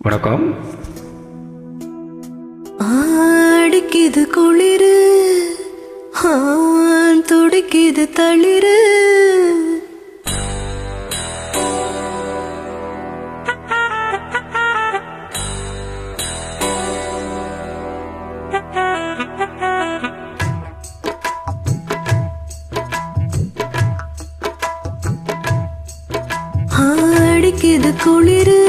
வணக்கம். அடிக்குது குளிரு, துடிக்குது தளிரு, அடிக்குது குளிரு,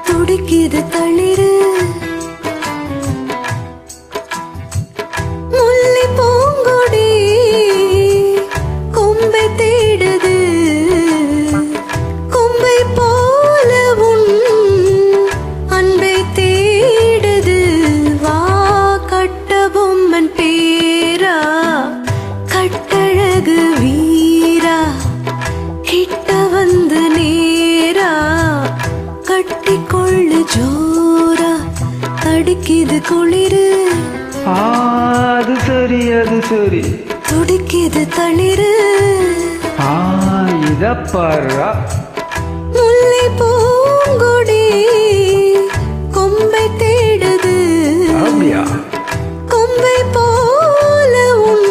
துடிக்குது தளிரு, முல்லை பூங்கொடி கொம்பை தேடுது, கொம்பை போல உன் அன்பை தேடுது. வா கட்ட பொம்மன் பேரா, கட்டழகு வீரா, கிட்ட வந்து நேரா, கட்டிக்கொள்ளு ஜோரா, அடிக்குது குளிரு, அது சரி அது சரி, துடிக்குது தளிரு, இத பாரா. முல்லை பூங்கொடி கொம்பை தேடுது, அப்படியா? கொம்பை போல உன்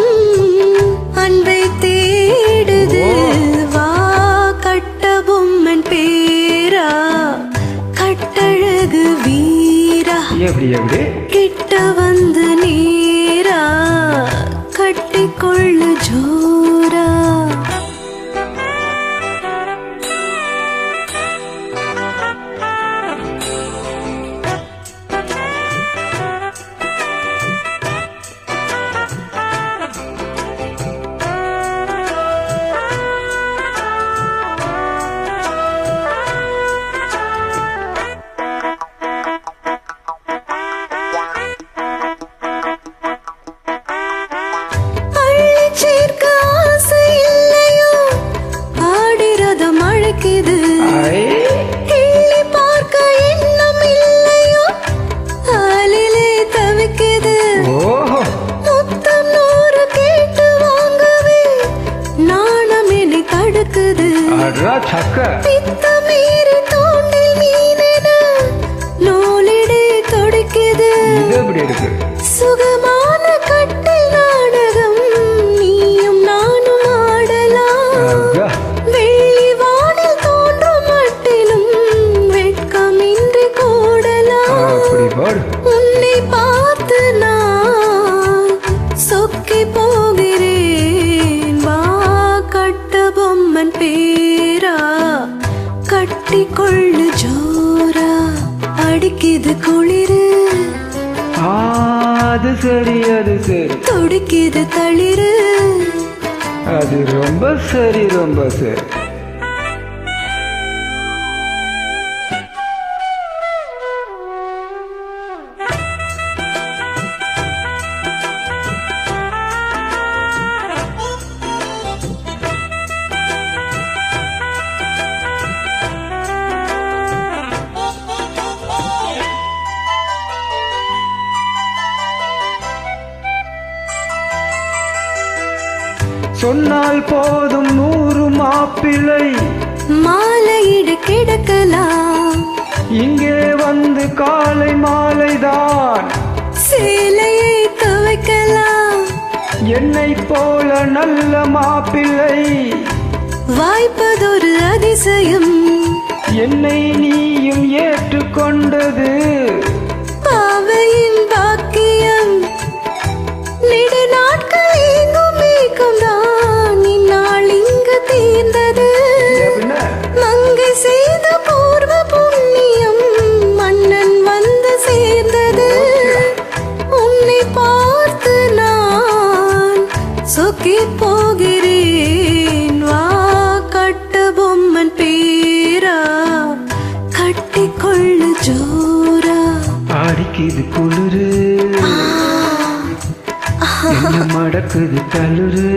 அன்பை தேடுது. வா கட்ட பொம்மன் பேரா, கட்டழகு வீரா, எப்படி எப்படி? கிட்ட வந்து நேரா, கட்டிக்கொள்ளு ஜோரா. சுகமான கட்டில் நாடகம் நீயும் நானும் ஆடலாம். வெள்ளி வானில் தோன்றும் மட்டிலும் வெட்கமின்றி கூடலாம். உன்னை பார்த்து நான் சொக்கி போகிறேன். வா கட்ட பொம்மன் பேரா, கட்டிக்கொள்ளு ஜோரா, அடிக்குது குளிரு, அது சரி அது சரி, துடிக்குது தளிரு, அது ரொம்ப சரி ரொம்ப சரி. சொன்னால் போதும் 100 மாப்பிள்ளை மாலையிட கிடக்கலாம். இங்கே வந்து காலை மாலைதான் சேலையை துவைக்கலாம். என்னை போல நல்ல மாப்பிள்ளை வாய்ப்பதொரு அதிசயம். என்னை நீயும் ஏற்றுக்கொண்டது பாவையின் பாக்கியம். நெடு நாட்கள் எங்கும் மேய்க்கும் தான் இந்நாள் இங்கு தீர்ந்தது. மங்கை செய்த பூர்வ புண்ணியம் மன்னன் வந்து சேர்ந்தது. உன்னை பார்த்து நான் சொக்கி போகிறேன். வா கட்ட பொம்மன் பேரா, கட்டிக்கொள்ளு ஜோரா, அடிக்குது குளிரு, என்ன மடக்குது தளுரு.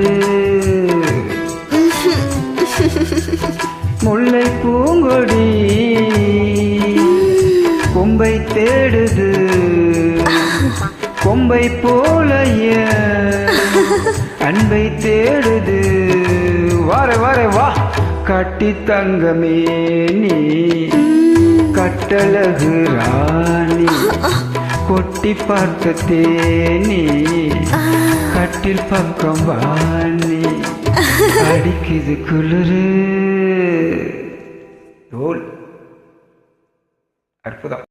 முல்லை பூங்கொடி கொம்பை தேடுது, கொம்பை போல அன்பை தேடுது. வார வார வா கட்டி தங்கமே நீ கட்டழகு ராணி கொட்டி பார்த்த தேனி கட்டில் பக்கம் வாணி அடிக்குது குளிரு. அற்புதம்.